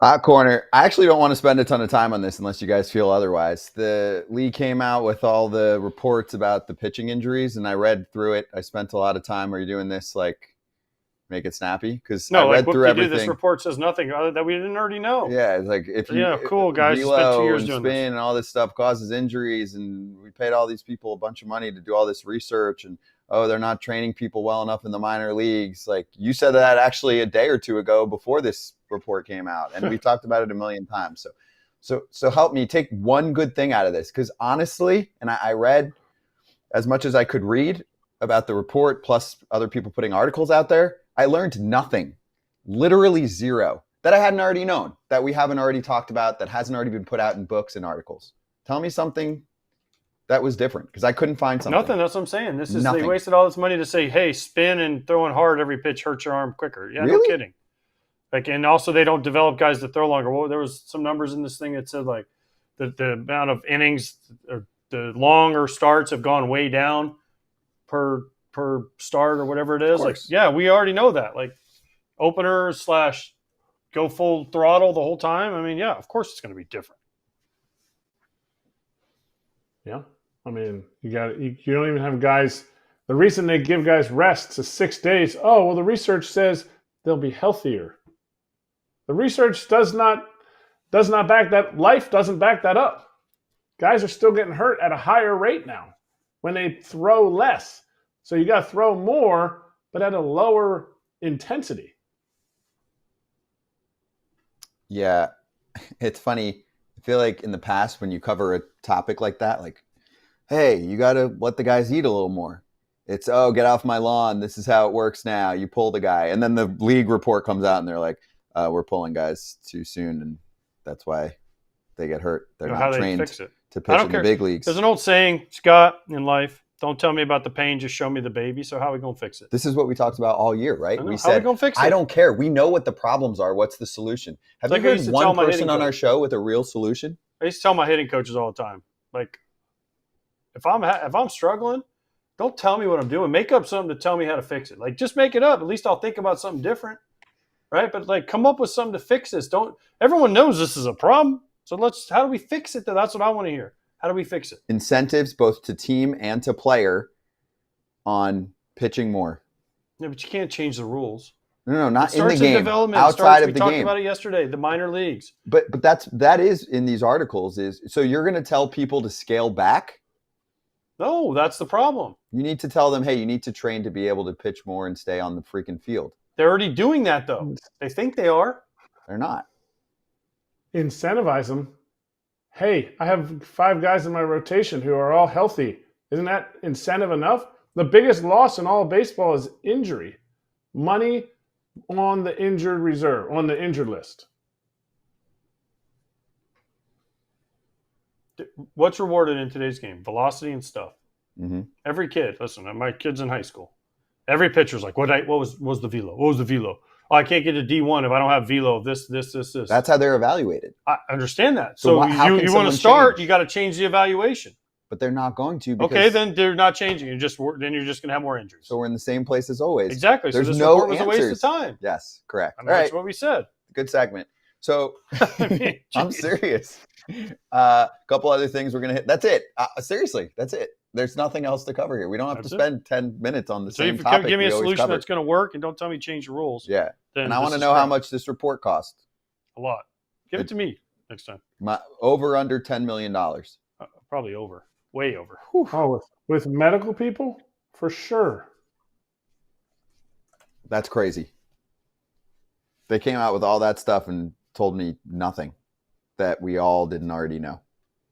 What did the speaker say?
Hot corner. I actually don't want to spend a ton of time on this unless you guys feel otherwise. The league came out with all the reports about the pitching injuries, and I read through it. I spent a lot of time. Are you doing this like make it snappy? Because I read through everything. This report says nothing other that we didn't already know. Yeah, it's like if you cool guys, spent 2 years and doing spin this. and all this stuff causes injuries, and we paid all these people a bunch of money to do all this research, and they're not training people well enough in the minor leagues. Like you said that actually a day or two ago before this report came out, and we've talked about it a million times. So help me take one good thing out of this, because honestly, and I read as much as I could read about the report, plus other people putting articles out there. I learned nothing, literally zero, that I hadn't already known, that we haven't already talked about, that hasn't already been put out in books and articles. Tell me something that was different, because I couldn't find something. Nothing. That's what I'm saying. They wasted all this money to say, hey, spin and throwing hard every pitch hurts your arm quicker. Yeah, really? No kidding. Like, and also they don't develop guys to throw longer. Well, there was some numbers in this thing that said like the amount of innings or the longer starts have gone way down per start or whatever it is. Like, yeah, we already know that. Like opener / go full throttle the whole time. I mean, yeah, of course it's going to be different. Yeah. I mean, you don't even have guys. The reason they give guys rests is 6 days. Oh, well, the research says they'll be healthier. The research does not back that. Life doesn't back that up. Guys are still getting hurt at a higher rate now when they throw less. So you got to throw more, but at a lower intensity. Yeah, it's funny. I feel like in the past when you cover a topic like that, like, hey, you got to let the guys eat a little more. It's, get off my lawn. This is how it works now. You pull the guy. And then the league report comes out and they're like, we're pulling guys too soon, and that's why they get hurt. They're not trained to pitch in the big leagues. There's an old saying, Scott, in life, don't tell me about the pain, just show me the baby. So how are we going to fix it? This is what we talked about all year, right? We said, how are we going to fix it? I don't care. We know what the problems are. What's the solution? Have you heard one person on our show with a real solution? I used to tell my hitting coaches all the time, like, if I'm struggling, don't tell me what I'm doing. Make up something to tell me how to fix it. Like, just make it up. At least I'll think about something different, right? But like, come up with something to fix this. Everyone knows this is a problem. So how do we fix it? That's what I want to hear. How do we fix it? Incentives both to team and to player on pitching more. Yeah, but you can't change the rules. No, not in the game. Outside of the game. We talked about it yesterday, the minor leagues. But that is in these articles so you're going to tell people to scale back? No, that's the problem. You need to tell them, hey, you need to train to be able to pitch more and stay on the freaking field. They're already doing that, though. They think they are. They're not. Incentivize them. Hey, I have 5 guys in my rotation who are all healthy. Isn't that incentive enough? The biggest loss in all of baseball is injury. Money on the injured reserve, on the injured list. What's rewarded in today's game? Velocity and stuff. Mm-hmm. Every kid, listen, my kid's in high school. Every pitcher's like, what was the velo? What was the velo? Oh, I can't get to D1 if I don't have velo of this. That's how they're evaluated. I understand that. So you want to start, you got to change the evaluation. But they're not going to. Okay, then they're not changing. Then you're just going to have more injuries. So we're in the same place as always. Exactly. There's so this no report was answers. A waste of time. Yes, correct. I mean, that's what we said. Good segment. So I'm serious. A couple other things we're going to hit. That's it. Seriously, that's it. There's nothing else to cover here. We don't have to spend 10 minutes on the same topic. So give me a solution that's going to work, and don't tell me change the rules. Yeah. And I want to know how much this report cost. A lot. Give it to me next time. Over under $10 million. Probably over. Way over. Oh, with medical people? For sure. That's crazy. They came out with all that stuff and told me nothing that we all didn't already know.